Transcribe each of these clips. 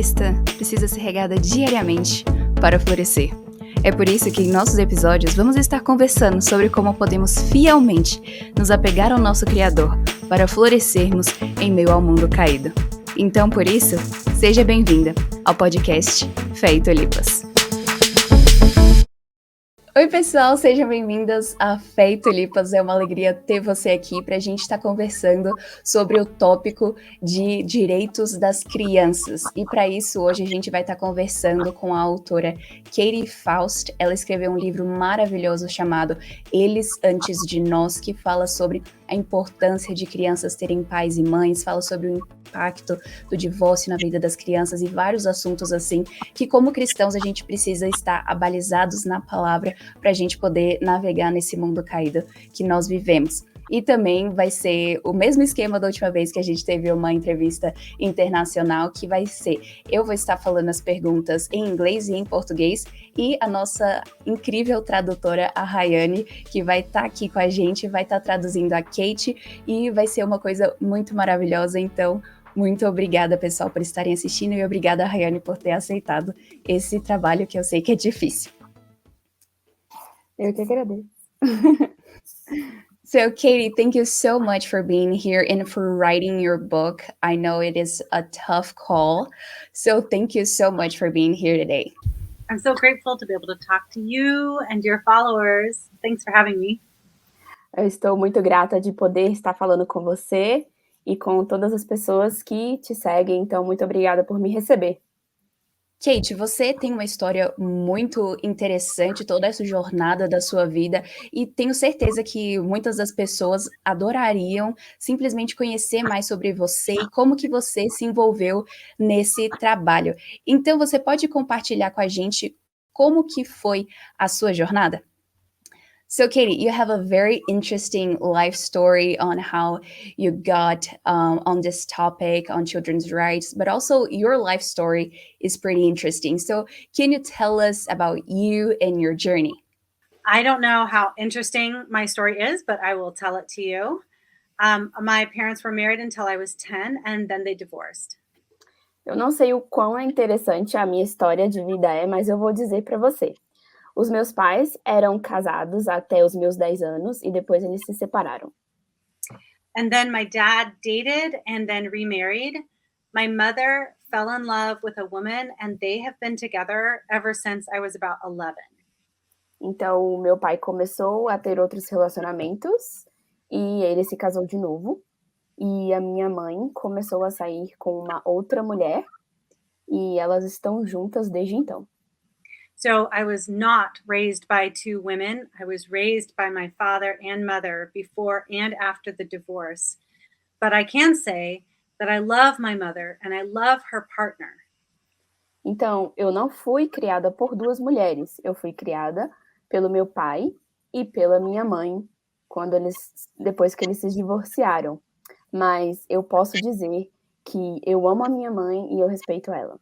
cristã precisa ser regada diariamente para florescer. É por isso que em nossos episódios vamos estar conversando sobre como podemos fielmente nos apegar ao nosso Criador para florescermos em meio ao mundo caído. Então, por isso, seja bem-vinda ao podcast Fé e Tulipas. Oi, pessoal, sejam bem-vindas a Fé e Tulipas. É uma alegria ter você aqui para a gente estar conversando sobre o tópico de direitos das crianças. E para isso, hoje a gente vai estar conversando com a autora Katie Faust. Ela escreveu um livro maravilhoso chamado Eles Antes de Nós, que fala sobre a importância de crianças terem pais e mães, fala sobre o impacto do divórcio na vida das crianças e vários assuntos assim, que como cristãos a gente precisa estar abalizados na palavra para a gente poder navegar nesse mundo caído que nós vivemos. E também vai ser o mesmo esquema da última vez que a gente teve uma entrevista internacional, que vai ser, eu vou estar falando as perguntas em inglês e em português, e a nossa incrível tradutora, a Rayane, que vai estar aqui com a gente, vai estar traduzindo a Kate, e vai ser uma coisa muito maravilhosa. Então, muito obrigada, pessoal, por estarem assistindo, e obrigada, Rayane, por ter aceitado esse trabalho que eu sei que é difícil. Eu que agradeço. So, Katie, thank you so much for being here and for writing your book. I know it is a tough call. So, thank you so much for being here today. I'm so grateful to be able to talk to you and your followers. Thanks for having me. Eu estou muito grata de poder estar falando com você e com todas as pessoas que te seguem. Então, muito obrigada por me receber. Kate, você tem uma história muito interessante, toda essa jornada da sua vida, e tenho certeza que muitas das pessoas adorariam simplesmente conhecer mais sobre você e como que você se envolveu nesse trabalho. Então, você pode compartilhar com a gente como que foi a sua jornada? So, Katie, you have a very interesting life story on how you got on this topic on children's rights, but also your life story is pretty interesting. So, can you tell us about you and your journey? I don't know how interesting my story is, but I will tell it to you. My parents were married until I was 10, and then they divorced. Eu não sei o quão interessante a minha história de vida é, mas eu vou dizer para você. Os meus pais eram casados até os meus 10 anos e depois eles se separaram. And then my dad dated and then remarried. My mother fell in love with a woman, and they have been together ever since I was about 11. Então, o meu pai começou a ter outros relacionamentos e ele se casou de novo. E a minha mãe começou a sair com uma outra mulher e elas estão juntas desde então. So I was not raised by two women. I was raised by my father and mother before and after the divorce. But I can say that I love my mother and I love her partner. Então, eu não fui criada por duas mulheres. Eu fui criada pelo meu pai e pela minha mãe, depois que eles se divorciaram. Mas eu posso dizer que eu amo a minha mãe e eu respeito ela.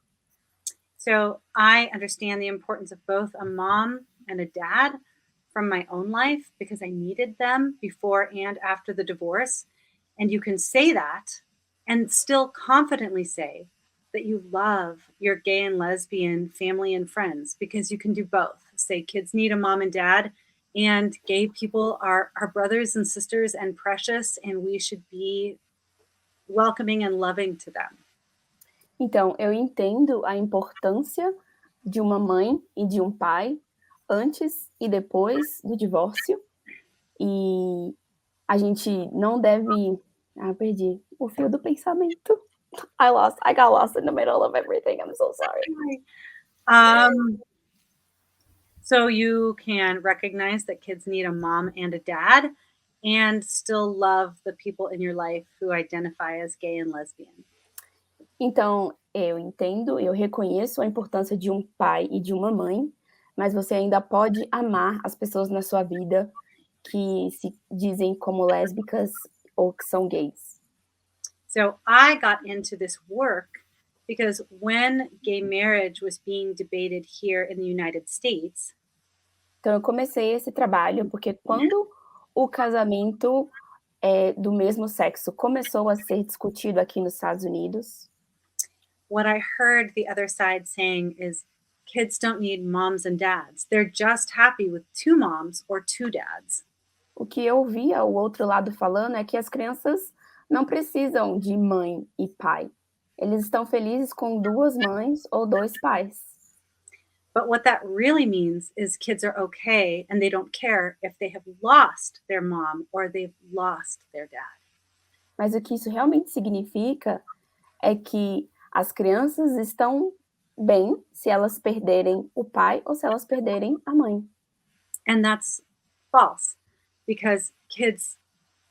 So I understand the importance of both a mom and a dad from my own life because I needed them before and after the divorce. And you can say that and still confidently say that you love your gay and lesbian family and friends because you can do both. Say kids need a mom and dad, and gay people are brothers and sisters and precious, and we should be welcoming and loving to them. Então, eu entendo a importância de uma mãe e de um pai antes e depois do divórcio. E a gente não deve... perdi o fio do pensamento. I got lost in the middle of everything. I'm so sorry. So you can recognize that kids need a mom and a dad and still love the people in your life who identify as gay and lesbian. Então, eu entendo, eu reconheço a importância de um pai e de uma mãe, mas você ainda pode amar as pessoas na sua vida que se dizem como lésbicas ou que são gays. So I got into this work because when gay marriage was being debated here in the United States. Então, eu comecei esse trabalho porque quando o casamento do mesmo sexo começou a ser discutido aqui nos Estados Unidos, what I heard the other side saying is kids don't need moms and dads. They're just happy with two moms or two dads. O que eu ouvia o outro lado falando é que as crianças não precisam de mãe e pai. Eles estão felizes com duas mães ou dois pais. But what that really means is kids are okay and they don't care if they have lost their mom or they've lost their dad. Mas o que isso realmente significa é que as crianças estão bem se elas perderem o pai ou se elas perderem a mãe. And that's false because kids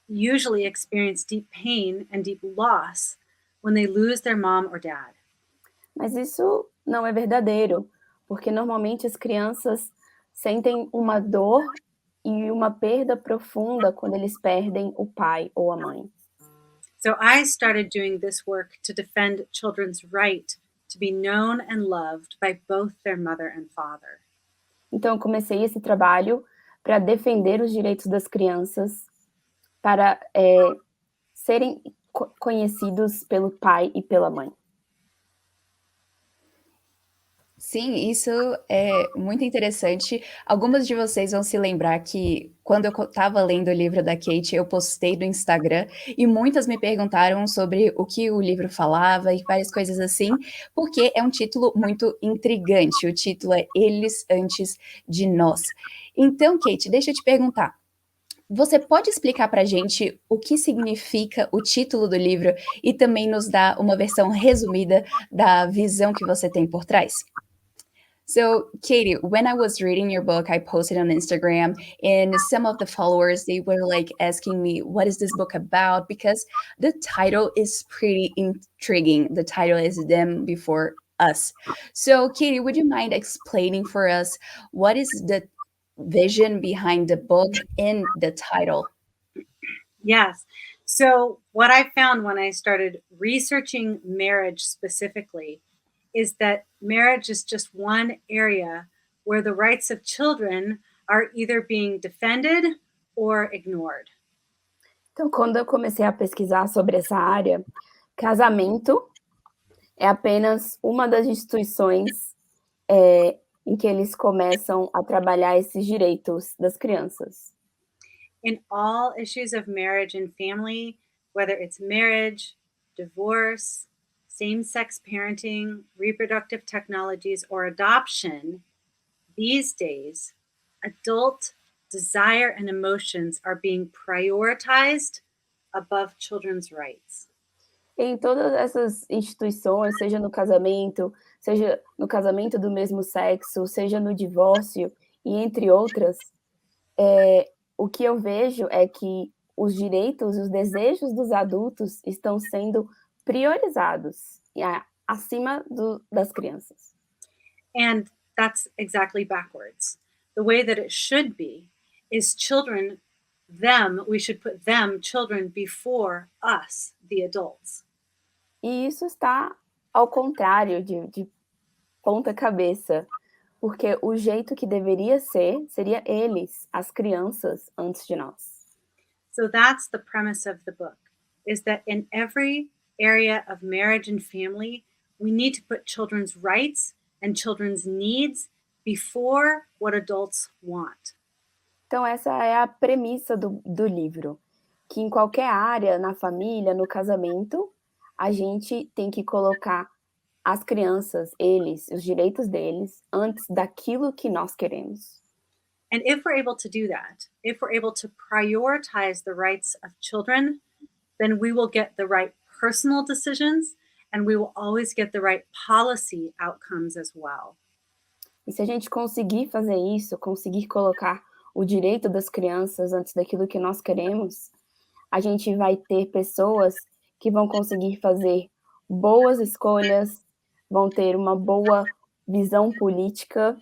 usually experience deep pain and deep loss when they lose their mom or dad. Mas isso não é verdadeiro, porque normalmente as crianças sentem uma dor e uma perda profunda quando eles perdem o pai ou a mãe. So I started doing this work to defend children's right to be known and loved by both their mother and father. Então eu comecei esse trabalho para defender os direitos das crianças, para serem conhecidos pelo pai e pela mãe. Sim, isso é muito interessante. Algumas de vocês vão se lembrar que quando eu estava lendo o livro da Kate, eu postei no Instagram e muitas me perguntaram sobre o que o livro falava e várias coisas assim, porque é um título muito intrigante. O título é Eles Antes de Nós. Então, Kate, deixa eu te perguntar. Você pode explicar para a gente o que significa o título do livro e também nos dar uma versão resumida da visão que você tem por trás? So, Katie, when I was reading your book, I posted on Instagram, and some of the followers, they were like asking me, what is this book about? Because the title is pretty intriguing. The title is Them Before Us. So, Katie, would you mind explaining for us what is the vision behind the book and the title? Yes. So, what I found when I started researching marriage specifically is that marriage is just one area where the rights of children are either being defended or ignored. Então, quando eu comecei a pesquisar sobre essa área, casamento é apenas uma das instituições em que eles começam a trabalhar esses direitos das crianças. In all issues of marriage and family, whether it's marriage, divorce, same-sex parenting, reproductive technologies, or adoption, these days, adult desire and emotions are being prioritized above children's rights. Em todas essas instituições, seja no casamento do mesmo sexo, seja no divórcio, e entre outras, o que eu vejo é que os direitos e os desejos dos adultos estão sendo priorizados acima das crianças. And that's exactly backwards. The way that it should be is children, we should put children, before us, the adults. E isso está ao contrário de ponta cabeça, porque o jeito que deveria ser seria eles, as crianças, antes de nós. So that's the premise of the book, is that in every area of marriage and family, we need to put children's rights and children's needs before what adults want. Então essa é a premissa do livro, que em qualquer área, na família, no casamento, a gente tem que colocar as crianças, eles, os direitos deles, antes daquilo que nós queremos. And if we're able to do that, if we're able to prioritize the rights of children, then we will get the right personal decisions and we will always get the right policy outcomes as well. E se a gente conseguir fazer isso, conseguir colocar o direito das crianças antes daquilo que nós queremos, a gente vai ter pessoas que vão conseguir fazer boas escolhas, vão ter uma boa visão política.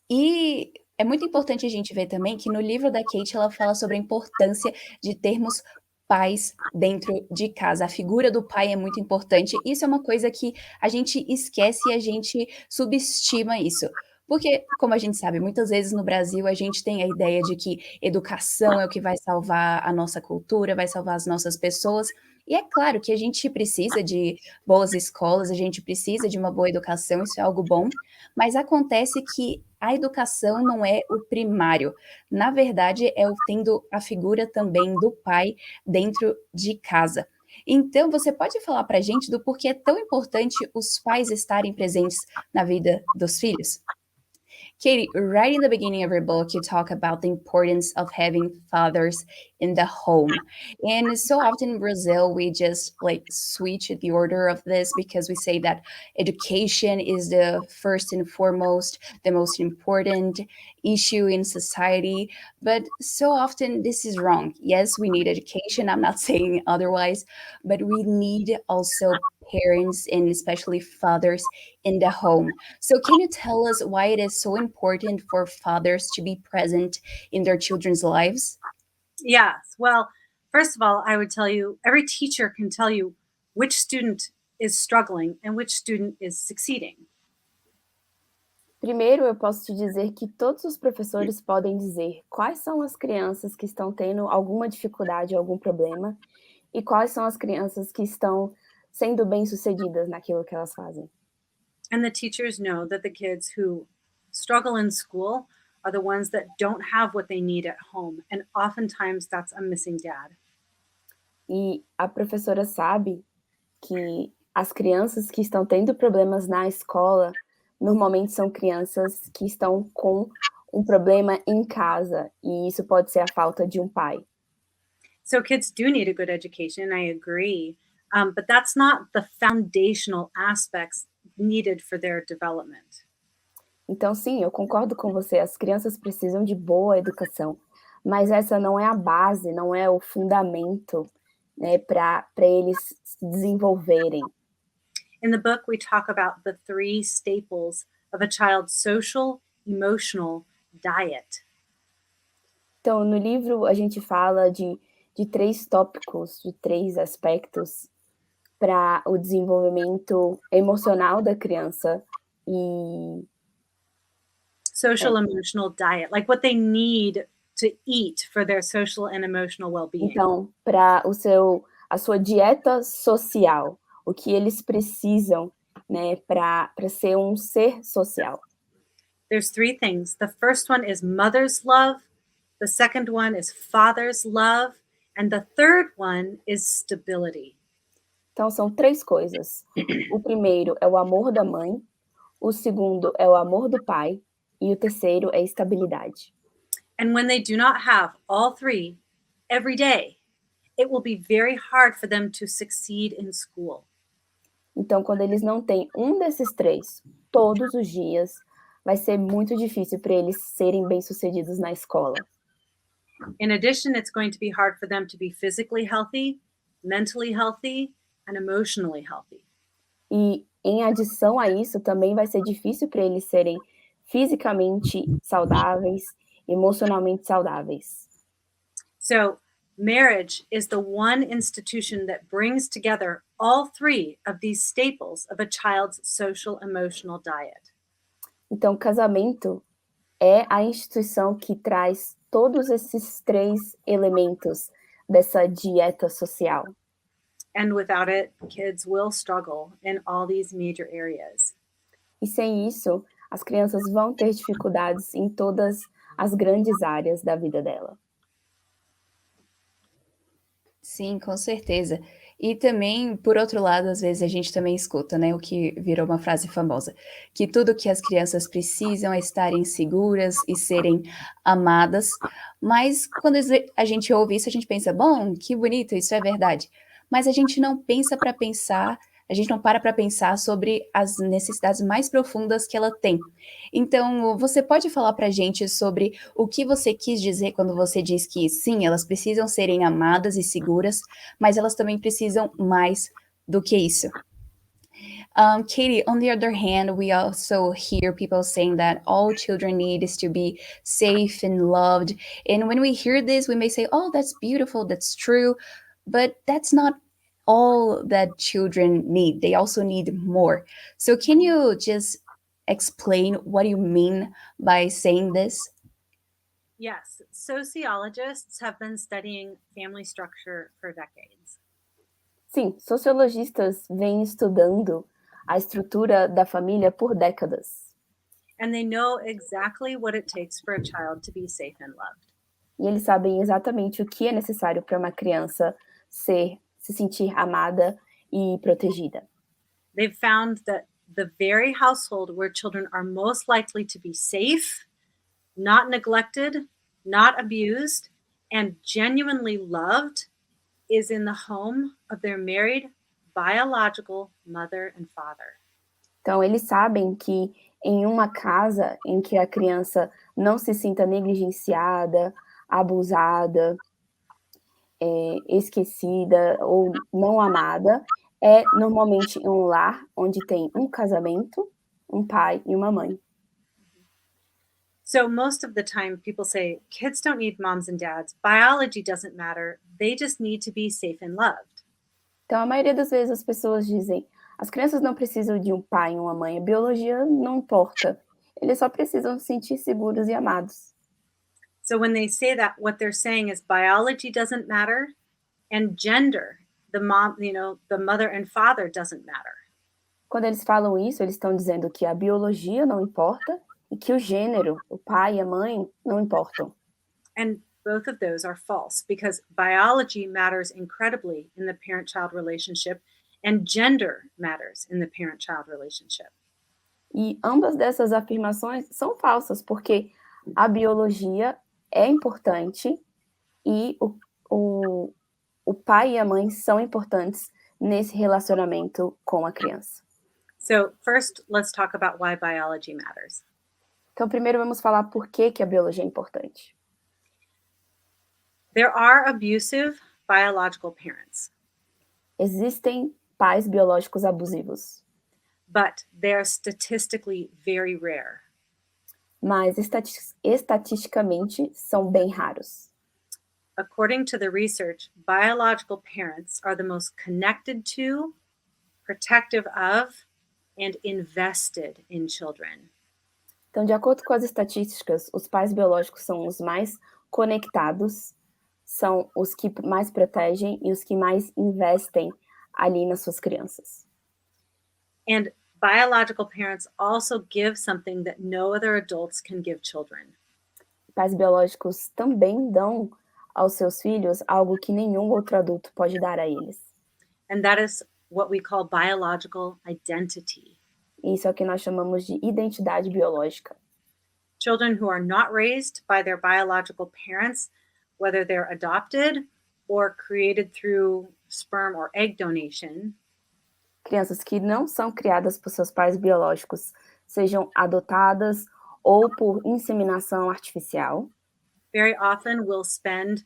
E é muito importante a gente ver também que no livro da Kate ela fala sobre a importância de termos pais dentro de casa. A figura do pai é muito importante. Isso é uma coisa que a gente esquece e a gente subestima isso. Porque, como a gente sabe, muitas vezes no Brasil a gente tem a ideia de que educação é o que vai salvar a nossa cultura, vai salvar as nossas pessoas. E é claro que a gente precisa de boas escolas, a gente precisa de uma boa educação, isso é algo bom, mas acontece que a educação não é o primário. Na verdade, é o tendo a figura também do pai dentro de casa. Então, você pode falar para a gente do porquê é tão importante os pais estarem presentes na vida dos filhos? Katie, right in the beginning of your book, you talk about the importance of having fathers in the home. And so often in Brazil, we just like switch the order of this because we say that education is the first and foremost, the most important issue in society. But so often this is wrong. Yes, we need education. I'm not saying otherwise, but we need also parents and especially fathers in the home. So, can you tell us why it is so important for fathers to be present in their children's lives? Yes. Well, first of all, I would tell you every teacher can tell you which student is struggling and which student is succeeding. Primeiro, eu posso te dizer que todos os professores podem dizer quais são as crianças que estão tendo alguma dificuldade, algum problema, e quais são as crianças que estão sendo bem-sucedidas naquilo que elas fazem. And the teachers know that the kids who struggle in school are the ones that don't have what they need at home. And oftentimes that's a missing dad. E a professora sabe que as crianças que estão tendo problemas na escola normalmente são crianças que estão com um problema em casa, e isso pode ser a falta de um pai. So kids do need a good education, I agree. But that's not the foundational aspects needed for their development. Então, sim, eu concordo com você, as crianças precisam de boa educação, mas essa não é a base, não é o fundamento, né, para eles se desenvolverem. In the book, we talk about the 3 staples of a child's social, emotional diet. Então, no livro, a gente fala de 3 tópicos, de 3 aspectos para o desenvolvimento emocional da criança e Social, emotional diet, like what they need to eat for their social and emotional well-being. então, para a sua dieta social, o que eles precisam, né, para ser um ser social. There's 3 things. The first one is mother's love, the second one is father's love, and the third one is stability. Então, são 3 coisas. O primeiro é o amor da mãe, o segundo é o amor do pai, e o terceiro é estabilidade. And when they do not have all 3 every day, it will be very hard for them to succeed in school. Então, quando eles não têm um desses 3 todos os dias, vai ser muito difícil para eles serem bem-sucedidos na escola. In addition, it's going to be hard for them to be physically healthy, mentally healthy, and emotionally healthy. E, em adição a isso, também vai ser difícil para eles serem fisicamente saudáveis, emocionalmente saudáveis. So, marriage is the one institution that brings together all 3 of these staples of a child's social emotional diet. Então, casamento é a instituição que traz todos esses 3 elementos dessa dieta social. And without it, kids will struggle in all these major areas. E sem isso, as crianças vão ter dificuldades em todas as grandes áreas da vida dela. Sim, com certeza. E também, por outro lado, às vezes a gente também escuta, né, o que virou uma frase famosa, que tudo que as crianças precisam é estarem seguras e serem amadas, mas quando a gente ouve isso, a gente pensa, bom, que bonito, isso é verdade. Mas a gente não pensa para pensar, a gente não para pensar sobre as necessidades mais profundas que ela tem. Então, você pode falar para a gente sobre o que você quis dizer quando você diz que, sim, elas precisam serem amadas e seguras, mas elas também precisam mais do que isso. Katie, on the other hand, we also hear people saying that all children need is to be safe and loved. And when we hear this, we may say, oh, that's beautiful, that's true, but that's not all that children need. They also need more. So can you just explain what you mean by saying this? Yes, sociologists have been studying family structure for decades. Sim, sociologistas vêm estudando a estrutura da família por décadas. And they know exactly what it takes for a child to be safe and loved. E eles sabem exatamente o que é necessário para uma criança se sentir amada e protegida. They've found that the very household where children are most likely to be safe, not neglected, not abused, and genuinely loved is in the home of their married biological mother and father. Então, eles sabem que em uma casa em que a criança não se sinta negligenciada, abusada, esquecida ou não amada, é normalmente um lar onde tem um casamento, um pai e uma mãe. So most of the time people say kids don't need moms and dads. Biology doesn't matter. They just need to be safe and loved. Então, a maioria das vezes as pessoas dizem: as crianças não precisam de um pai e uma mãe, a biologia não importa. Eles só precisam se sentir seguros e amados. So when they say that, what they're saying is biology doesn't matter and gender, the mom, the mother and father doesn't matter. Quando eles falam isso, eles estão dizendo que a biologia não importa e que o gênero, o pai e a mãe, não importam. And both of those are false because biology matters incredibly in the parent-child relationship and gender matters in the parent-child relationship. E ambas dessas afirmações são falsas, porque a biologia é importante e o pai e a mãe são importantes nesse relacionamento com a criança. So first, let's talk about why biology matters. Então, primeiro vamos falar por que a biologia é importante. There are abusive biological parents, Existem pais biológicos abusivos, but they're statistically very rare. mas estatisticamente são bem raros. According to the research, biological parents are the most connected to, protective of, and invested in children. Então, de acordo com as estatísticas, os pais biológicos são os mais conectados, são os que mais protegem e os que mais investem ali nas suas crianças. And biological parents also give something that no other adults can give children. Pais biológicos também dão aos seus filhos algo que nenhum outro adulto pode dar a eles. And that is what we call biological identity. Isso é o que nós chamamos de identidade biológica. Children who are not raised by their biological parents, whether they're adopted or created through sperm or egg donation, Crianças que não são criadas por seus pais biológicos, sejam adotadas ou por inseminação artificial, very often will spend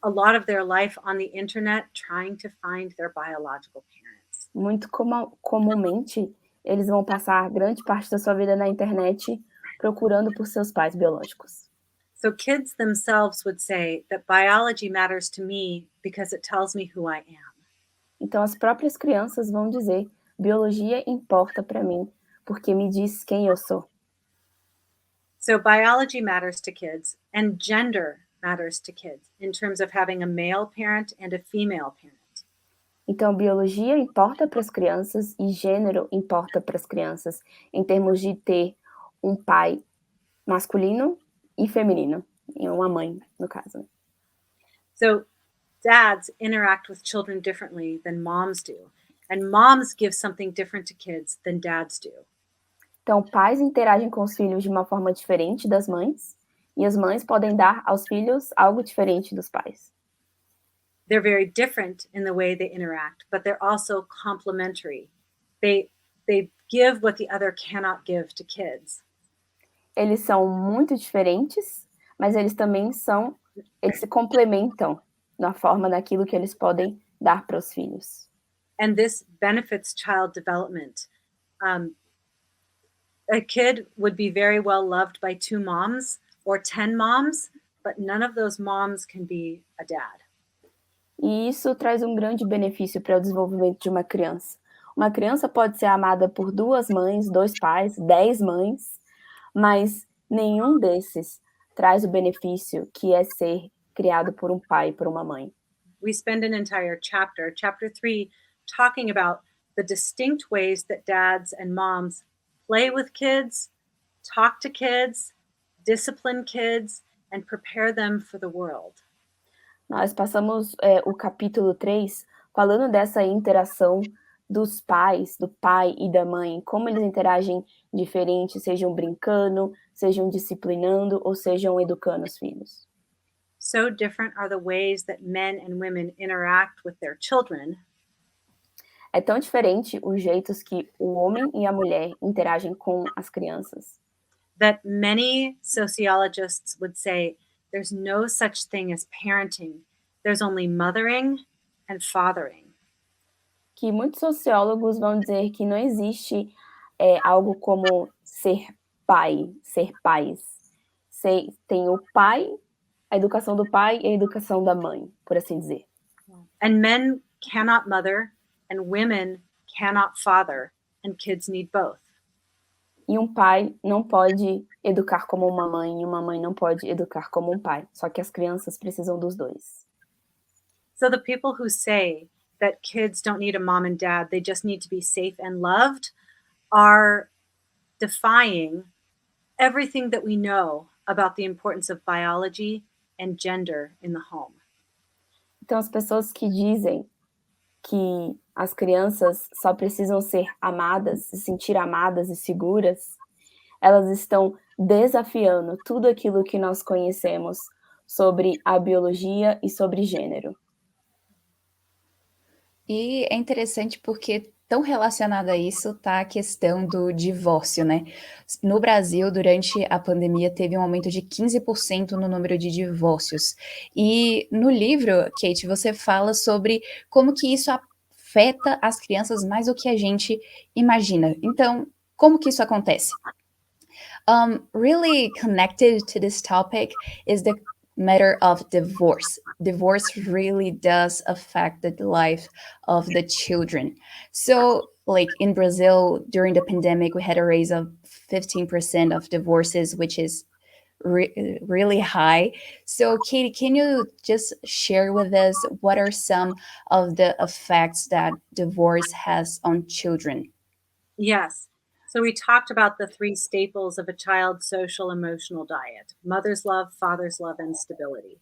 a lot of their life on the internet trying to find their biological parents. muito comumente eles vão passar grande parte da sua vida na internet procurando por seus pais biológicos. So kids themselves would say that biology matters to me because it tells me who I am. Então as próprias crianças vão dizer: biologia importa para mim porque me diz quem eu sou. So biology matters to kids and gender matters to kids in terms of having a male parent and a female parent. Então biologia importa para as crianças e gênero importa para as crianças em termos de ter um pai masculino e feminino, e uma mãe, no caso. So dads interact with children differently than moms do, and moms give something different to kids than dads do. Então, pais interagem com os filhos de uma forma diferente das mães, e as mães podem dar aos filhos algo diferente dos pais. They're very different in the way they interact, but they're also complementary. They give what the other cannot give to kids. Eles são muito diferentes, mas eles também eles se complementam na forma daquilo que eles podem dar para os filhos. And this benefits child development. A kid would be very well loved by 2 moms or 10 moms, but none of those moms can be a dad. E isso traz um grande benefício para o desenvolvimento de uma criança. Uma criança pode ser amada por 2 mães, 2 pais, 10 mães, mas nenhum desses traz o benefício que é ser criado por um pai e por uma mãe. We spend an entire chapter 3, talking about the distinct ways that dads and moms play with kids, talk to kids, discipline kids, and prepare them for the world. Nós passamos o capítulo 3 falando dessa interação dos pais, do pai e da mãe, como eles interagem diferente, sejam brincando, sejam disciplinando ou sejam educando os filhos. So different are the ways that men and women interact with their children. É tão diferente os jeitos que o homem e a mulher interagem com as crianças, That many sociologists would say there's no such thing as parenting. There's only mothering and fathering. que muitos sociólogos vão dizer que não existe algo como ser pai, ser pais. Tem o pai, a educação do pai e a educação da mãe, por assim dizer. And men cannot mother, and women cannot father, and kids need both. E um pai não pode educar como uma mãe, e uma mãe não pode educar como um pai. Só que as crianças precisam dos dois. So the people who say that kids don't need a mom and dad, they just need to be safe and loved, are defying everything that we know about the importance of biology and gender in the home. Então, as pessoas que dizem que as crianças só precisam ser amadas, se sentir amadas e seguras, elas estão desafiando tudo aquilo que nós conhecemos sobre a biologia e sobre gênero. E é interessante porque tão relacionada a isso está a questão do divórcio, né? No Brasil, durante a pandemia, teve um aumento de 15% no número de divórcios. E no livro, Kate, você fala sobre como que isso afeta as crianças mais do que a gente imagina. Então, como que isso acontece? Really connected to this topic is the matter of divorce. Divorce really does affect the life of the children. So, like in Brazil, during the pandemic, we had a raise of 15% of divorces, which is really high. So, Katie, can you just share with us what are some of the effects that divorce has on children? Yes. So we talked about the 3 staples of a child's social emotional diet: mother's love, father's love, and stability.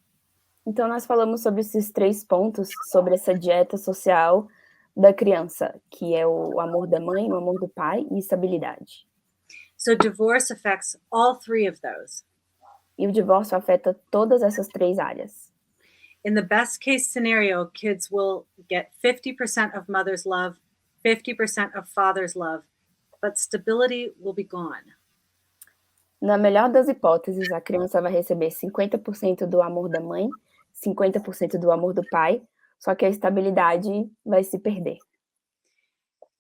Então, nós falamos sobre esses 3 pontos, sobre essa dieta social da criança, que é o amor da mãe, o amor do pai e estabilidade. So divorce affects all 3 of those. E o divórcio afeta todas essas 3 áreas. In the best case scenario, kids will get 50% of mother's love, 50% of father's love, but stability will be gone. Na melhor das hipóteses, a criança vai receber 50% do amor da mãe, 50% do amor do pai, só que a estabilidade vai se perder.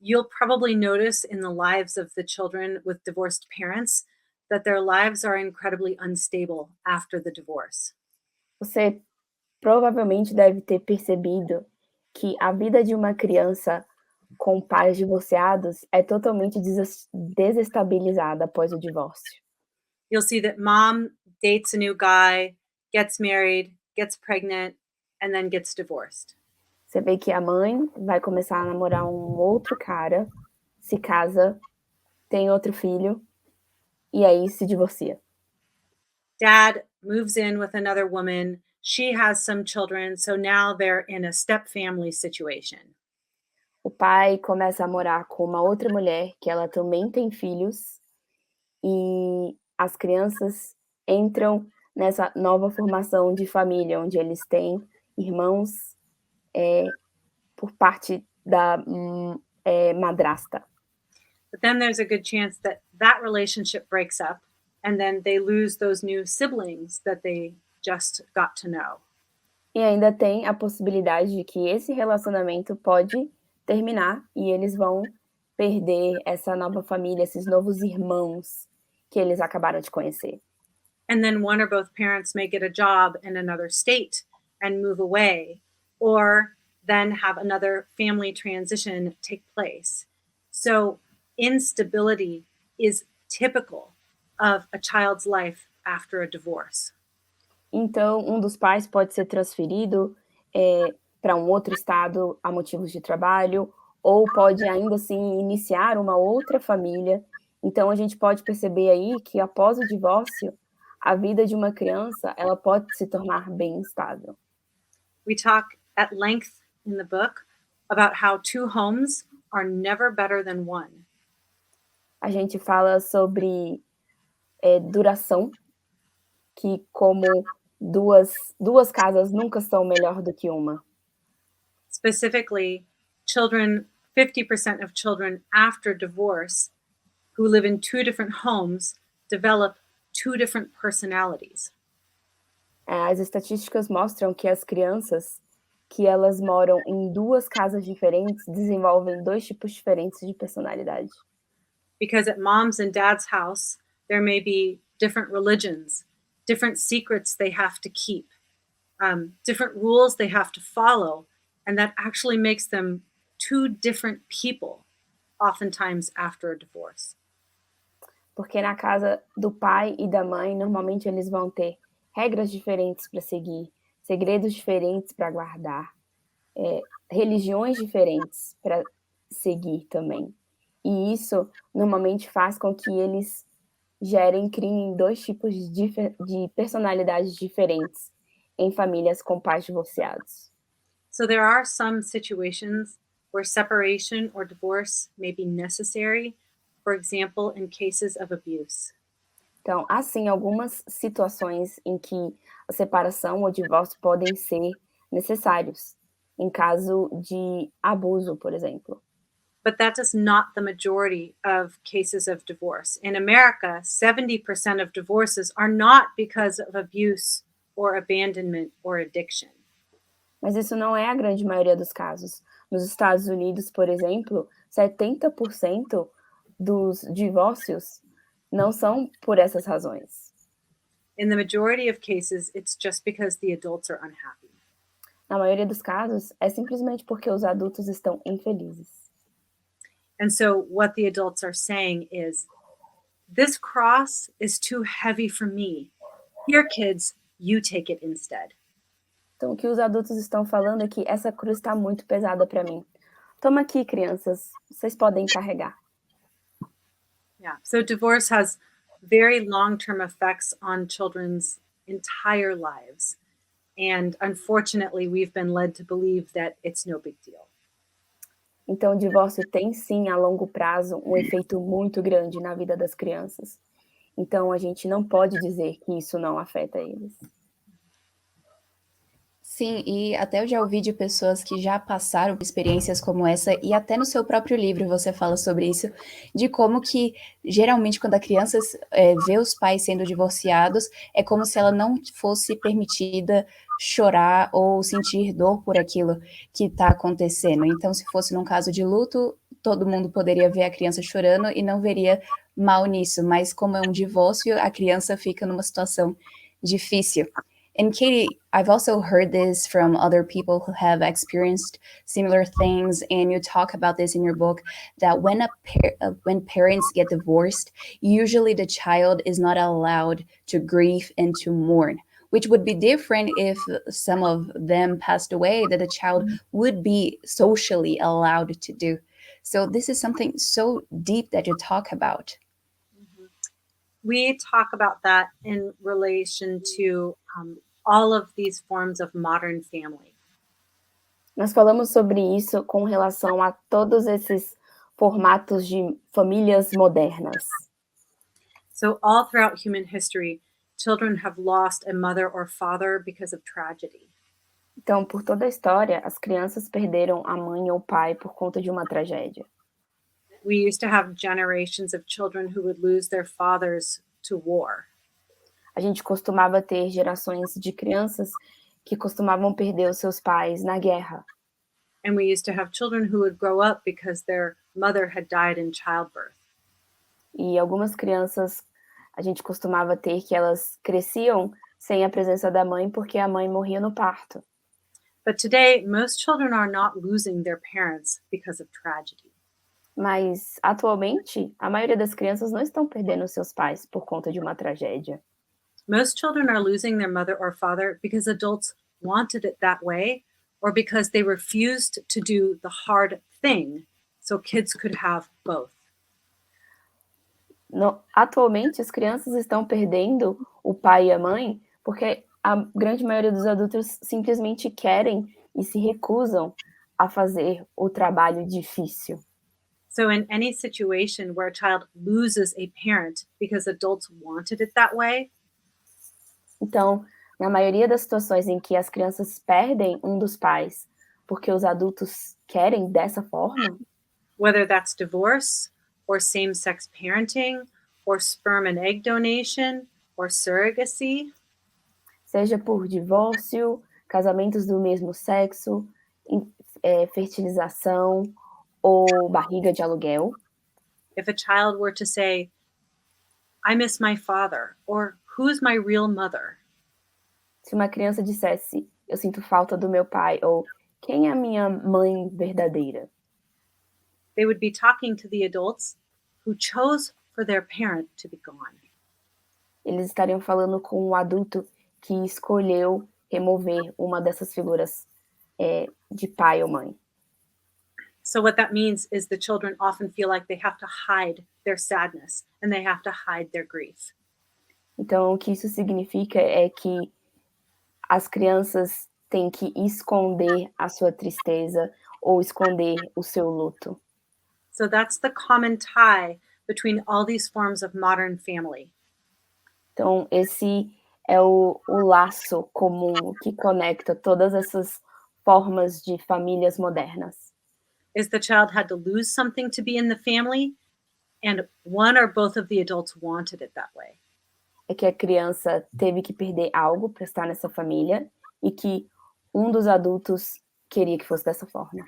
You'll probably notice in the lives of the children with divorced parents that their lives are incredibly unstable after the divorce. Você provavelmente deve ter percebido que a vida de uma criança com pais divorciados é totalmente desestabilizada após o divórcio. You'll see that mom dates a new guy, gets married, gets pregnant, and then gets divorced. Você vê que a mãe vai começar a namorar um outro cara, se casa, tem outro filho, e aí se divorcia. Dad moves in with another woman. She has some children, so now they're in a step family situation. O pai começa a morar com uma outra mulher, que ela também tem filhos, e as crianças entram nessa nova formação de família, onde eles têm irmãos por parte da madrasta. But then there's a good chance that that relationship breaks up, and then they lose those new siblings that they just got to know. E ainda tem a possibilidade de que esse relacionamento pode terminar e eles vão perder essa nova família, esses novos irmãos que eles acabaram de conhecer. And then one or both parents may get a job in another state and move away, or then have another family transition take place. So instability is typical of a child's life after a divorce. Então, um dos pais pode ser transferido para um outro estado a motivos de trabalho, ou pode ainda assim iniciar uma outra família. Então, a gente pode perceber aí que após o divórcio, a vida de uma criança ela pode se tornar bem instável. We talk at length in the book about how two homes are never better than one. A gente fala sobre duração, que como duas casas nunca são melhor do que uma. Specifically, 50% of children after divorce who live in two different homes develop two different personalities. As estatísticas mostram que as crianças que elas moram em duas casas diferentes desenvolvem dois tipos diferentes de personalidade. Because at mom's and dad's house, there may be different religions, different secrets they have to keep, different rules they have to follow, and that actually makes them two different people, oftentimes after a divorce. Porque na casa do pai e da mãe, normalmente eles vão ter regras diferentes para seguir, segredos diferentes para guardar, religiões diferentes para seguir também. E isso normalmente faz com que eles criem dois tipos de personalidades diferentes em famílias com pais divorciados. So there are some situations where separation or divorce may be necessary, for example, in cases of abuse. Então, há sim algumas situações em que a separação ou divórcio podem ser necessários, em caso de abuso, por exemplo. But that is not the majority of cases of divorce. In America, 70% of divorces are not because of abuse or abandonment or addiction. Mas isso não é a grande maioria dos casos. Nos Estados Unidos, por exemplo, 70% dos divórcios não são por essas razões. In the majority of cases, it's just because the adults are unhappy. Na maioria dos casos, é simplesmente porque os adultos estão infelizes. And so what the adults are saying is, this cross is too heavy for me. Here, kids, you take it instead. Então, o que os adultos estão falando é que essa cruz está muito pesada para mim. Toma aqui, crianças, vocês podem carregar. Yeah, so divorce has very long-term effects on children's entire lives. And unfortunately, we've been led to believe that it's no big deal. Então, o divórcio tem, sim, a longo prazo, um efeito muito grande na vida das crianças. Então, a gente não pode dizer que isso não afeta eles. Sim, e até eu já ouvi de pessoas que já passaram por experiências como essa, e até no seu próprio livro você fala sobre isso, de como que, geralmente, quando a criança vê os pais sendo divorciados, é como se ela não fosse permitida chorar ou sentir dor por aquilo que está acontecendo. Então, se fosse num caso de luto, todo mundo poderia ver a criança chorando e não veria mal nisso, mas como é um divórcio, a criança fica numa situação difícil. And Katie, I've also heard this from other people who have experienced similar things, and you talk about this in your book, that when when parents get divorced, usually the child is not allowed to grieve and to mourn, which would be different if some of them passed away, that the child would be socially allowed to do. So this is something so deep that you talk about. We talk about that in relation to all of these forms of modern family. Nós falamos sobre isso com relação a todos esses formatos de famílias modernas. So all throughout human history, children have lost a mother or father because of tragedy. Então, por toda a história, as crianças perderam a mãe ou o pai por conta de uma tragédia. We used to have generations of children who would lose their fathers to war. A gente costumava ter gerações de crianças que costumavam perder os seus pais na guerra. And we used to have children who would grow up because their mother had died in childbirth. E algumas crianças, a gente costumava ter que elas cresciam sem a presença da mãe porque a mãe morria no parto. But today, most children are not losing their parents because of tragedy. Mas, atualmente, a maioria das crianças não estão perdendo seus pais por conta de uma tragédia. Most children are losing their mother or father because adults wanted it that way or because they refused to do the hard thing so kids could have both. Atualmente, as crianças estão perdendo o pai e a mãe porque a grande maioria dos adultos simplesmente querem e se recusam a fazer o trabalho difícil. So, in any situation where a child loses a parent because adults wanted it that way, Então, na maioria das situações em que as crianças perdem um dos pais porque os adultos querem dessa forma, whether that's divorce or same sex parenting or sperm and egg donation or surrogacy, seja por divórcio, casamentos do mesmo sexo, fertilização ou barriga de aluguel, if a child were to say, I miss my father, or who's my real mother, se uma criança dissesse, eu sinto falta do meu pai, ou quem é a minha mãe verdadeira, they would be talking to the adults who chose for their parent to be gone. eles estariam falando com o adulto que escolheu remover uma dessas figuras de pai ou mãe. So, what that means is the children often feel like they have to hide their sadness and they have to hide their grief. Então, o que isso significa é que as crianças têm que esconder a sua tristeza ou esconder o seu luto. So, that's the common tie between all these forms of modern family. Então, esse é o laço comum que conecta todas essas formas de famílias modernas. Is the child had to lose something to be in the family, and one or both of the adults wanted it that way. É que a criança teve que perder algo para estar nessa família e que um dos adultos queria que fosse dessa forma.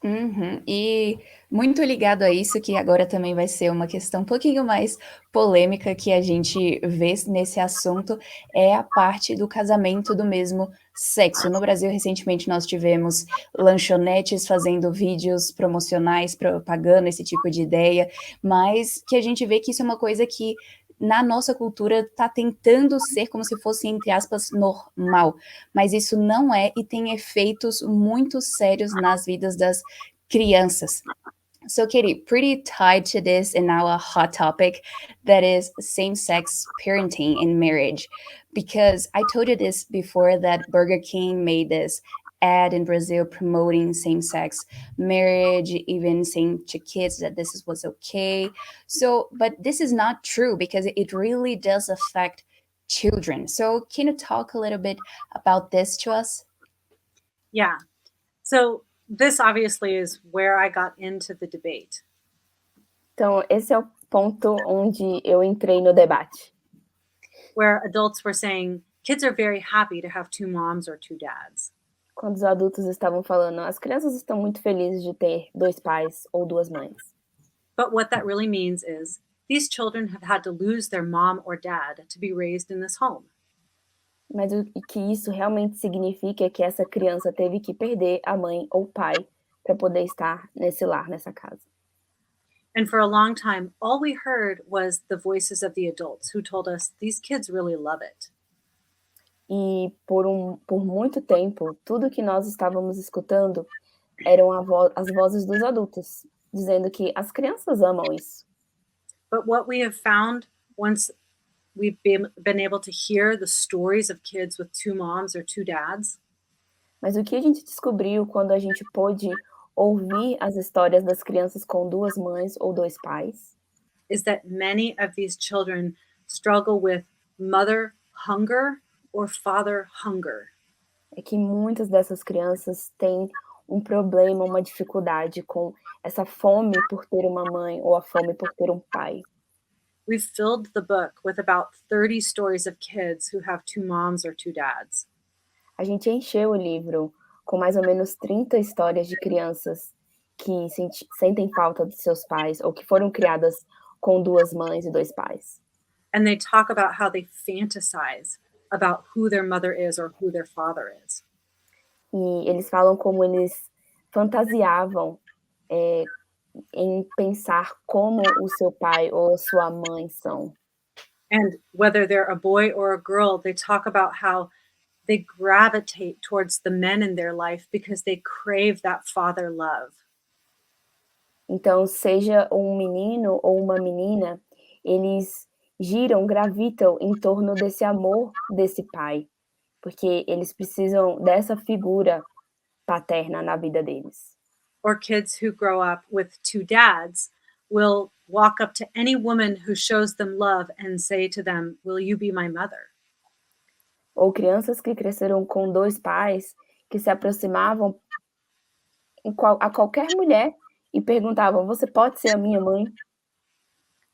Uhum. E muito ligado a isso, que agora também vai ser uma questão um pouquinho mais polêmica que a gente vê nesse assunto, é a parte do casamento do mesmo sexo. No Brasil, recentemente, nós tivemos lanchonetes fazendo vídeos promocionais, propagando esse tipo de ideia, mas que a gente vê que isso é uma coisa que na nossa cultura está tentando ser como se fosse, entre aspas, normal, mas isso não é e tem efeitos muito sérios nas vidas das crianças. So, Katie, pretty tied to this and now a hot topic that is same-sex parenting in marriage, because I told you this before that Burger King made this ad in Brazil promoting same-sex marriage, even saying to kids that was okay. So, but this is not true because it really does affect children. So, can you talk a little bit about this to us? Yeah. So, this obviously is where I got into the debate. Então, esse é o ponto onde eu entrei no debate. Where adults were saying kids are very happy to have two moms or two dads. Quando os adultos estavam falando, as crianças estão muito felizes de ter dois pais ou duas mães. But what that really means is these children have had to lose their mom or dad to be raised in this home. Mas o que isso realmente significa é que essa criança teve que perder a mãe ou o pai para poder estar nesse lar, nessa casa. And for a long time, all we heard was the voices of the adults who told us these kids really love it. E por muito tempo, tudo que nós estávamos escutando eram as vozes dos adultos, dizendo que as crianças amam isso. But what we have found once we've been able to hear the stories of kids with two moms or two dads, mas o que a gente descobriu quando a gente pôde ouvir as histórias das crianças com duas mães ou dois pais, is that many of these children struggle with mother hunger or father hunger. É que muitas dessas crianças têm um problema, uma dificuldade com essa fome por ter uma mãe ou a fome por ter um pai. We've filled the book with about 30 stories of kids who have two moms or two dads. A gente encheu o livro com mais ou menos 30 histórias de crianças que sentem falta dos seus pais ou que foram criadas com duas mães e dois pais. And they talk about how they fantasize about who their mother is or who their father is. E eles falam como eles fantasiavam em pensar como o seu pai ou sua mãe são. And whether they're a boy or a girl, they talk about how they gravitate towards the men in their life because they crave that father love. Então, seja um menino ou uma menina, eles gravitam em torno desse amor desse pai, porque eles precisam dessa figura paterna na vida deles. Or kids who grow up with two dads will walk up to any woman who shows them love and say to them, "Will you be my mother?" Ou crianças que cresceram com dois pais que se aproximavam a qualquer mulher e perguntavam: "Você pode ser a minha mãe?"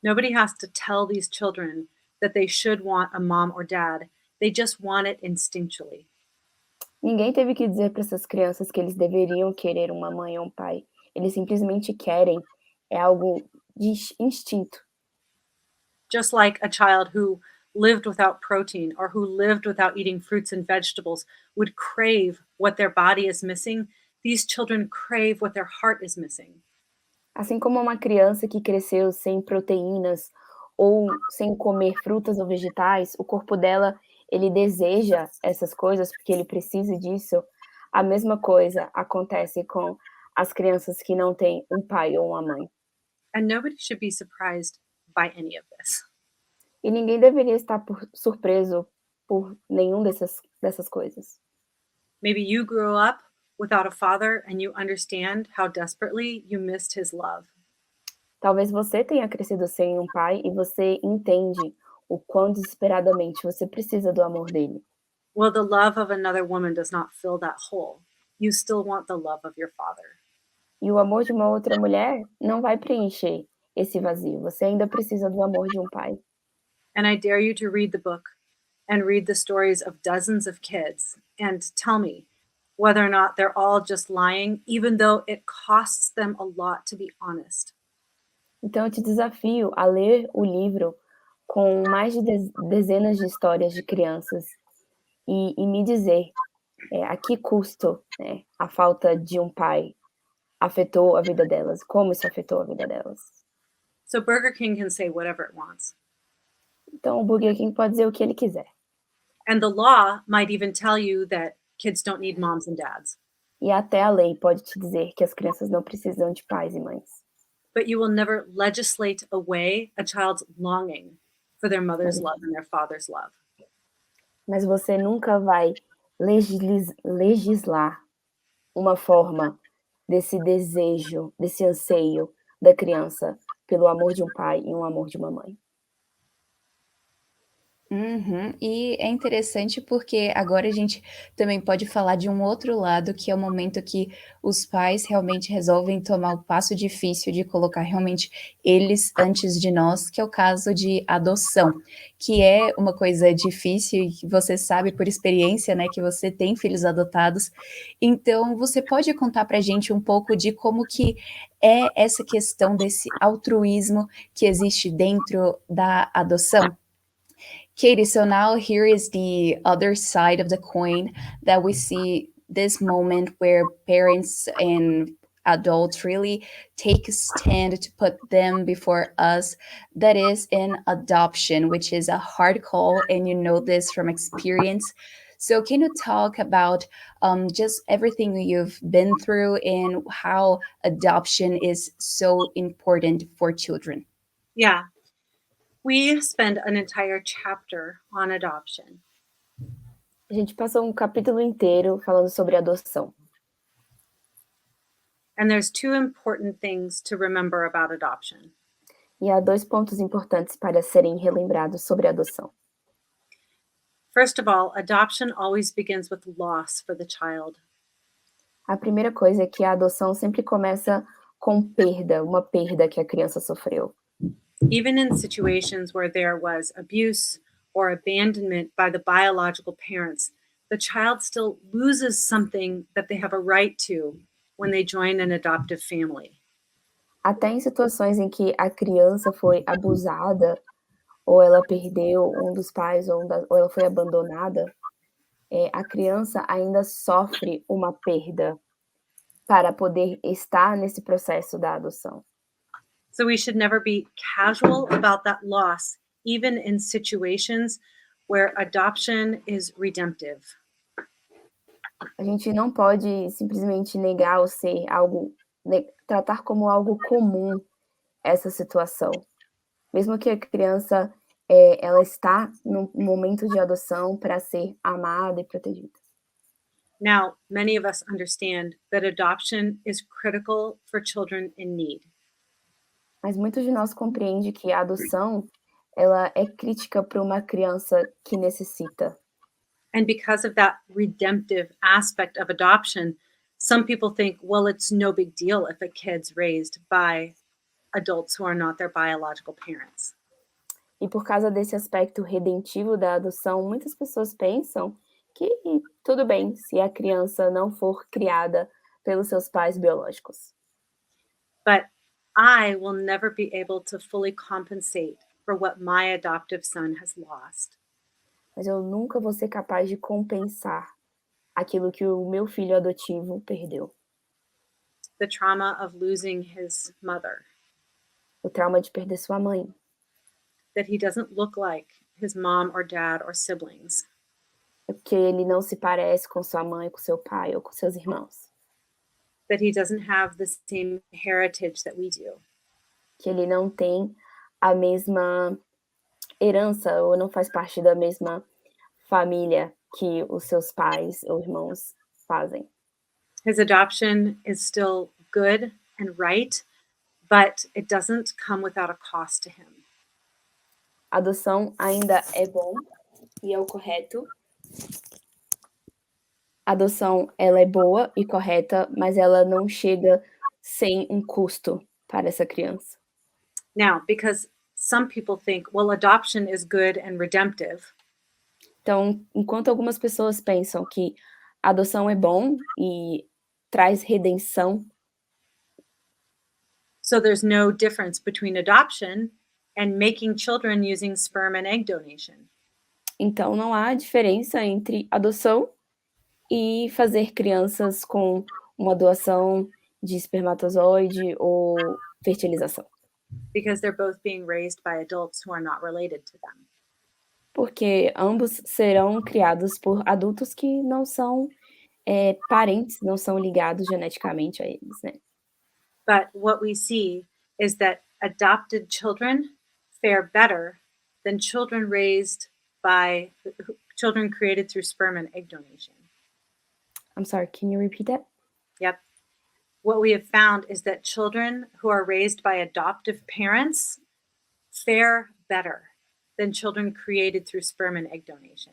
Nobody has to tell these children that they should want a mom or dad. They just want it instinctually. Ninguém teve que dizer para essas crianças que eles deveriam querer uma mãe ou um pai. Eles simplesmente querem. É algo de instinto. Just like a child who lived without protein or who lived without eating fruits and vegetables would crave what their body is missing, these children crave what their heart is missing. Assim como uma criança que cresceu sem proteínas ou sem comer frutas ou vegetais, o corpo dela, ele deseja essas coisas porque ele precisa disso. A mesma coisa acontece com as crianças que não têm um pai ou uma mãe. And nobody should be surprised by any of this. E ninguém deveria estar surpreso por nenhum dessas coisas. Maybe you grew up without a father and you understand how desperately you missed his love. Talvez você tenha crescido sem um pai e você entende o quão desesperadamente você precisa do amor dele. Well, the love of another woman does not fill that hole. You still want the love of your father. E o amor de uma outra mulher não vai preencher esse vazio. Você ainda precisa do amor de um pai. And I dare you to read the book and read the stories of dozens of kids and tell me whether or not they're all just lying, even though it costs them a lot to be honest. Então eu te desafio a ler o livro com mais de dezenas de histórias de crianças e me dizer a que custo a falta de um pai afetou a vida delas, como isso afetou a vida delas. So Burger King can say whatever it wants. Então o Burger King pode dizer o que ele quiser. And the law might even tell you that kids don't need moms and dads. E até a lei pode te dizer que as crianças não precisam de pais e mães. But you will never legislate away a child's longing for their mother's love and their father's love. Mas você nunca vai legislar uma forma desse desejo, desse anseio da criança pelo amor de um pai e um amor de uma mãe. Uhum. E é interessante porque agora a gente também pode falar de um outro lado, que é o momento que os pais realmente resolvem tomar o passo difícil de colocar realmente eles antes de nós, que é o caso de adoção, que é uma coisa difícil e que você sabe por experiência, né, que você tem filhos adotados. Então, você pode contar pra gente um pouco de como que é essa questão desse altruísmo que existe dentro da adoção? Katie, so now here is the other side of the coin that we see this moment where parents and adults really take a stand to put them before us. That is in adoption, which is a hard call, and you know this from experience. So, can you talk about just everything you've been through and how adoption is so important for children? Yeah. We spend an entire chapter on adoption. A gente passou um capítulo inteiro falando sobre adoção. And there's two important things to remember about adoption. E há dois pontos importantes para serem relembrados sobre a adoção. First of all, adoption always begins with loss for the child. A primeira coisa é que a adoção sempre começa com perda, uma perda que a criança sofreu. Even in situations where there was abuse or abandonment by the biological parents, the child still loses something that they have a right to when they join an adoptive family. Até em situações em que a criança foi abusada ou ela perdeu um dos pais, ou ela foi abandonada, a criança ainda sofre uma perda para poder estar nesse processo da adoção. So we should never be casual about that loss, even in situations where adoption is redemptive. A gente não pode simplesmente negar ou ser algo, tratar como algo comum essa situação. Mesmo que a criança ela está no momento de adoção para ser amada e protegida. Now, many of us understand that adoption is critical for children in need. Mas muitos de nós compreendem que a adoção ela é crítica para uma criança que necessita. And because of that redemptive aspect of adoption, some people think, well, it's no big deal if a kid's raised by adults who are not their biological parents. E por causa desse aspecto redentivo da adoção, muitas pessoas pensam que tudo bem se a criança não for criada pelos seus pais biológicos. But I will never be able to fully compensate for what my adoptive son has lost. Mas eu nunca vou ser capaz de compensar aquilo que o meu filho adotivo perdeu. The trauma of losing his mother, O trauma de perder sua mãe, that he doesn't look like his mom or dad or siblings, é porque ele não se parece com sua mãe, com seu pai ou com seus irmãos. that he doesn't have the same heritage that we do. Que ele não tem a mesma herança ou não faz parte da mesma família que os seus pais ou irmãos fazem. His adoption is still good and right, but it doesn't come without a cost to him. A adoção ainda é bom e é o correto. A adoção, ela é boa e correta, mas ela não chega sem um custo para essa criança. Now, because some people think, well, adoption is good and redemptive, Então, enquanto algumas pessoas pensam que a adoção é bom e traz redenção, so there's no difference between adoption and making children using sperm and egg donation. então não há diferença entre adoção e fazer crianças com uma doação de espermatozoide ou fertilização. Because they're both being raised by adults who are not related to them. Porque ambos serão criados por adultos que não são parentes, não são ligados geneticamente a eles, né? But what we see is that adopted children fare better than children raised by children created through sperm and egg donation. I'm sorry, can you repeat that? Yep. What we have found is that children who are raised by adoptive parents fare better than children created through sperm and egg donation.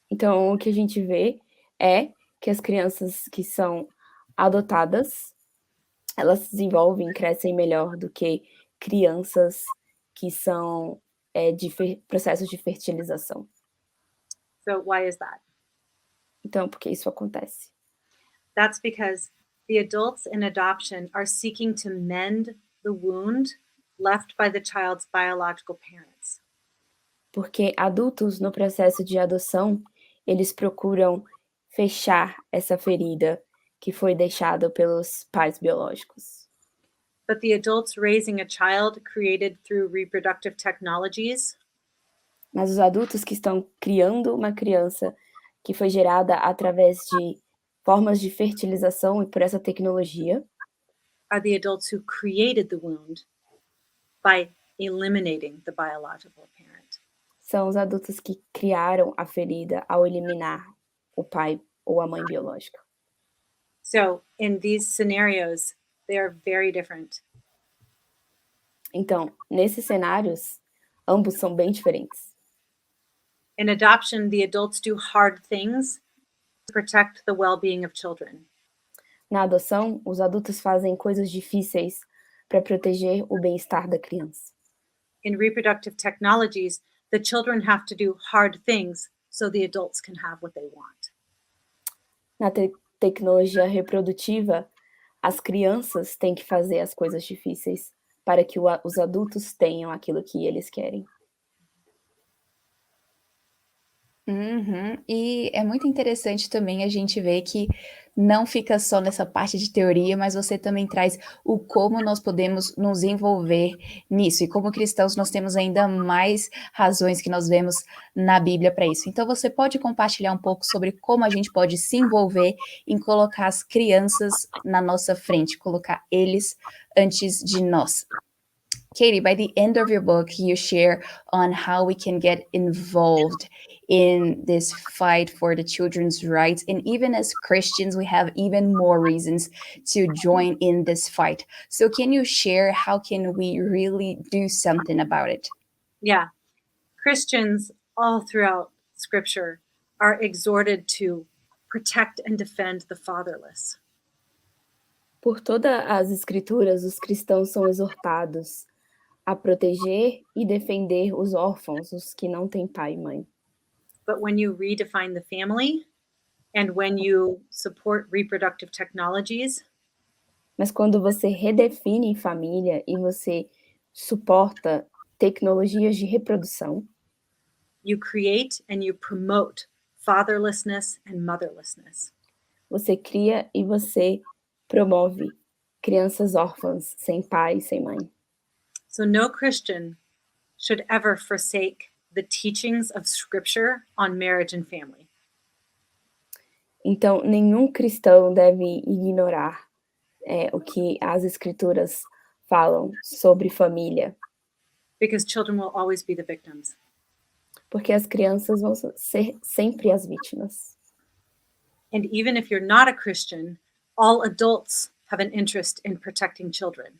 Então, o que a gente vê é que as crianças que são adotadas, elas se desenvolvem, crescem melhor do que crianças que são de processos de fertilização. So why is that? Então, por que isso acontece? That's because the adults in adoption are seeking to mend the wound left by the child's biological parents. Porque adultos no processo de adoção, eles procuram fechar essa ferida que foi deixada pelos pais biológicos. But the adults raising a child created through reproductive technologies Mas os adultos que estão criando uma criança que foi gerada através de formas de fertilização e por essa tecnologia, are the adults who created the wound by eliminating the biological parent. são os adultos que criaram a ferida ao eliminar o pai ou a mãe biológica. So in these scenarios, they are very different. Então, nesses cenários, ambos são bem diferentes. In adoption, the adults do hard things to protect the well-being of children. Na adoção, os adultos fazem coisas difíceis para proteger o bem-estar da criança. In reproductive technologies, the children have to do hard things so the adults can have what they want. Na tecnologia reprodutiva, as crianças têm que fazer as coisas difíceis para que os adultos tenham aquilo que eles querem. Uhum. E é muito interessante também a gente ver que não fica só nessa parte de teoria, mas você também traz o como nós podemos nos envolver nisso. E como cristãos, nós temos ainda mais razões que nós vemos na Bíblia para isso. Então, você pode compartilhar um pouco sobre como a gente pode se envolver em colocar as crianças na nossa frente, colocar eles antes de nós. Katie, by the end of your book, you share on how we can get involved in this fight for the children's rights. And even as Christians, we have even more reasons to join in this fight. So can you share how can we really do something about it? Yeah. Christians all throughout scripture are exhorted to protect and defend the fatherless. Por todas as escrituras, os cristãos são exortados a proteger e defender os órfãos, os que não têm pai e mãe. But when you redefine the family and when you support reproductive technologies, Mas quando você redefine família e você suporta tecnologias de reprodução, you create and you promote fatherlessness and motherlessness. você cria e você promove crianças órfãs, sem pai e sem mãe. So no Christian should ever forsake the teachings of scripture on marriage and family. Então, nenhum cristão deve ignorar o que as escrituras falam sobre família, Because children will always be the victims. porque as crianças vão ser sempre as vítimas. And even if you're not a Christian, all adults have an interest in protecting children.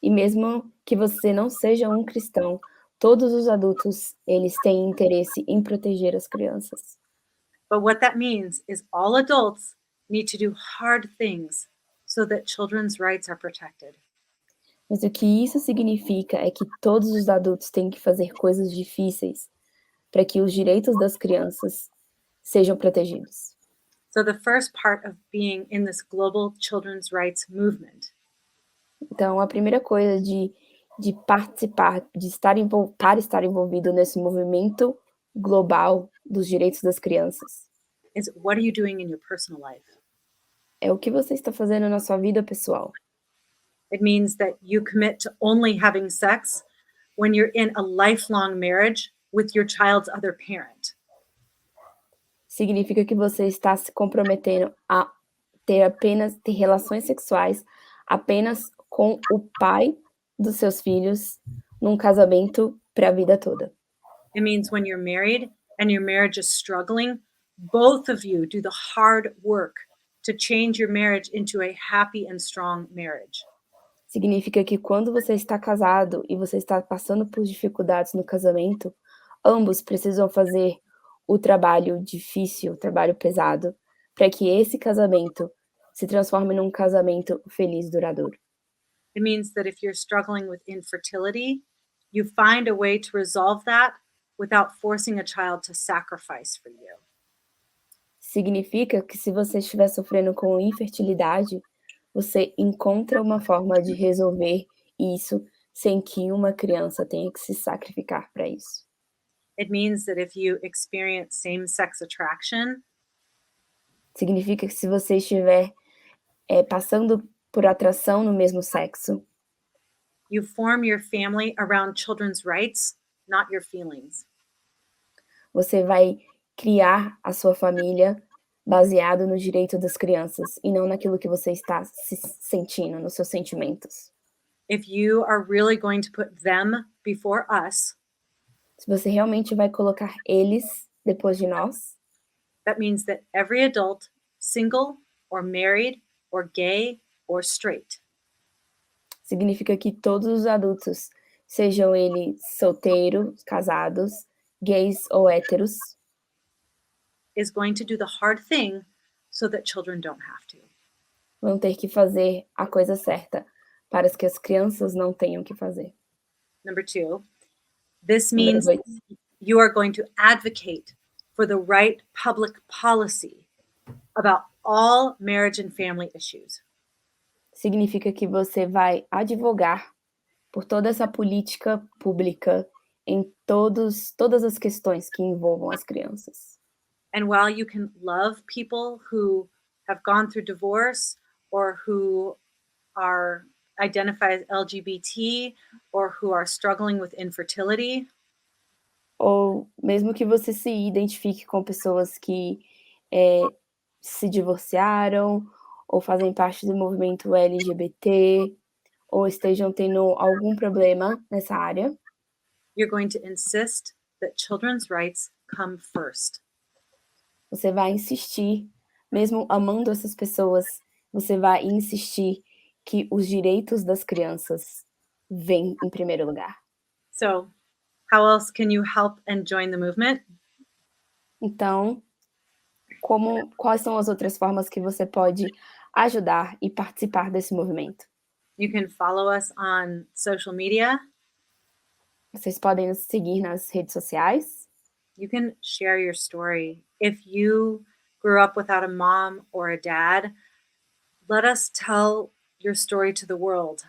E mesmo que você não seja um cristão, todos os adultos, eles têm interesse em proteger as crianças. But what that means is all adults need to do hard things so that children's rights are protected. Mas o que isso significa é que todos os adultos têm que fazer coisas difíceis para que os direitos das crianças sejam protegidos. So the first part of being in this global children's rights movement Então, a primeira coisa de participar, para estar envolvido nesse movimento global dos direitos das crianças, is what are you doing in your personal life? é o que você está fazendo na sua vida pessoal. It means that you commit to only having sex when you're in a lifelong marriage with your child's other parent. Significa que você está se comprometendo a ter relações sexuais apenas com o pai dos seus filhos num casamento para a vida toda. It means when you're married and your marriage is struggling, both of you do the hard work to change your marriage into a happy and strong marriage. Significa que quando você está casado e você está passando por dificuldades no casamento, ambos precisam fazer o trabalho difícil, o trabalho pesado, para que esse casamento se transforme num casamento feliz e duradouro. It means that if you're struggling with infertility, you find a way to resolve that without forcing a child to sacrifice for you. Significa que se você estiver sofrendo com infertilidade, você encontra uma forma de resolver isso sem que uma criança tenha que se sacrificar para isso. It means that if you experience same-sex attraction, Significa que se você estiver passando por atração no mesmo sexo, you form your family around children's rights, not your feelings. você vai criar a sua família baseado no direito das crianças e não naquilo que você está se sentindo, nos seus sentimentos. If you are really going to put them before us, Se você realmente vai colocar eles depois de nós, that means that every adult, single or married or gay or straight, significa que todos os adultos, sejam eles solteiros, casados, gays ou héteros, is going to do the hard thing so that children don't have to. vão ter que fazer a coisa certa para que as crianças não tenham que fazer. Number 2, this Número means 2, you are going to advocate for the right public policy about all marriage and family issues. significa que você vai advogar por toda essa política pública em todas as questões que envolvam as crianças. And while you can love people who have gone through divorce or who are identified as LGBT or who are struggling with infertility, Ou mesmo que você se identifique com pessoas que se divorciaram, ou fazem parte do movimento LGBT, ou estejam tendo algum problema nessa área, you're going to insist that children's rights come first. você vai insistir, mesmo amando essas pessoas, você vai insistir que os direitos das crianças vêm em primeiro lugar. So, how else can you help and join the movement? Então, quais são as outras formas que você pode ajudar e participar desse movimento? You can follow us on social media. Vocês podem nos seguir nas redes sociais. You can share your story. If you grew up without a mom or a dad, let us tell your story to the world.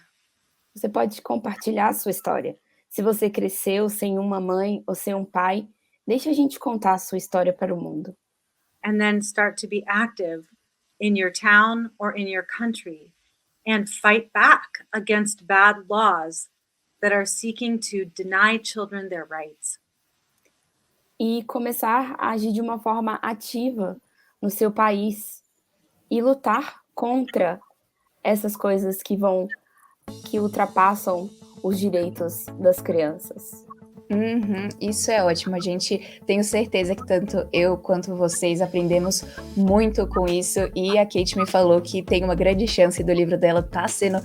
Você pode compartilhar a sua história. Se você cresceu sem uma mãe ou sem um pai, deixa a gente contar a sua história para o mundo. And then start to be active in your town or in your country and fight back against bad laws that are seeking to deny children their rights. E começar a agir de uma forma ativa no seu país e lutar contra essas coisas que ultrapassam os direitos das crianças. Isso é ótimo, a gente tenho certeza que tanto eu quanto vocês aprendemos muito com isso, e a Kate me falou que tem uma grande chance do livro dela estar sendo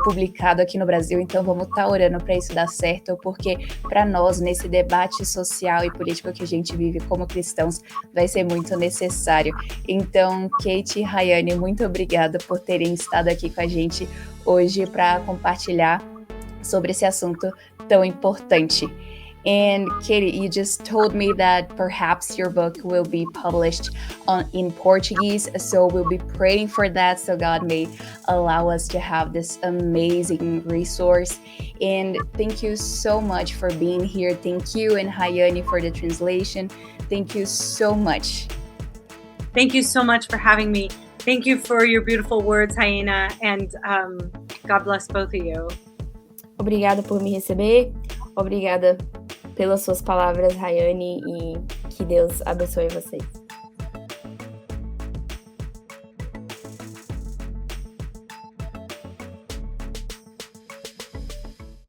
publicado aqui no Brasil, então vamos estar orando para isso dar certo, porque para nós, nesse debate social e político que a gente vive como cristãos, vai ser muito necessário. Então, Kate e Rayane, muito obrigada por terem estado aqui com a gente hoje para compartilhar sobre esse assunto tão importante. And Katie, you just told me that perhaps your book will be published in Portuguese, so we'll be praying for that, so God may allow us to have this amazing resource. And thank you so much for being here. Thank you, and Rayane, for the translation. Thank you so much. Thank you so much for having me. Thank you for your beautiful words, Hyena, and God bless both of you. Obrigada por me receber, obrigada pelas suas palavras, Rayane, e que Deus abençoe vocês.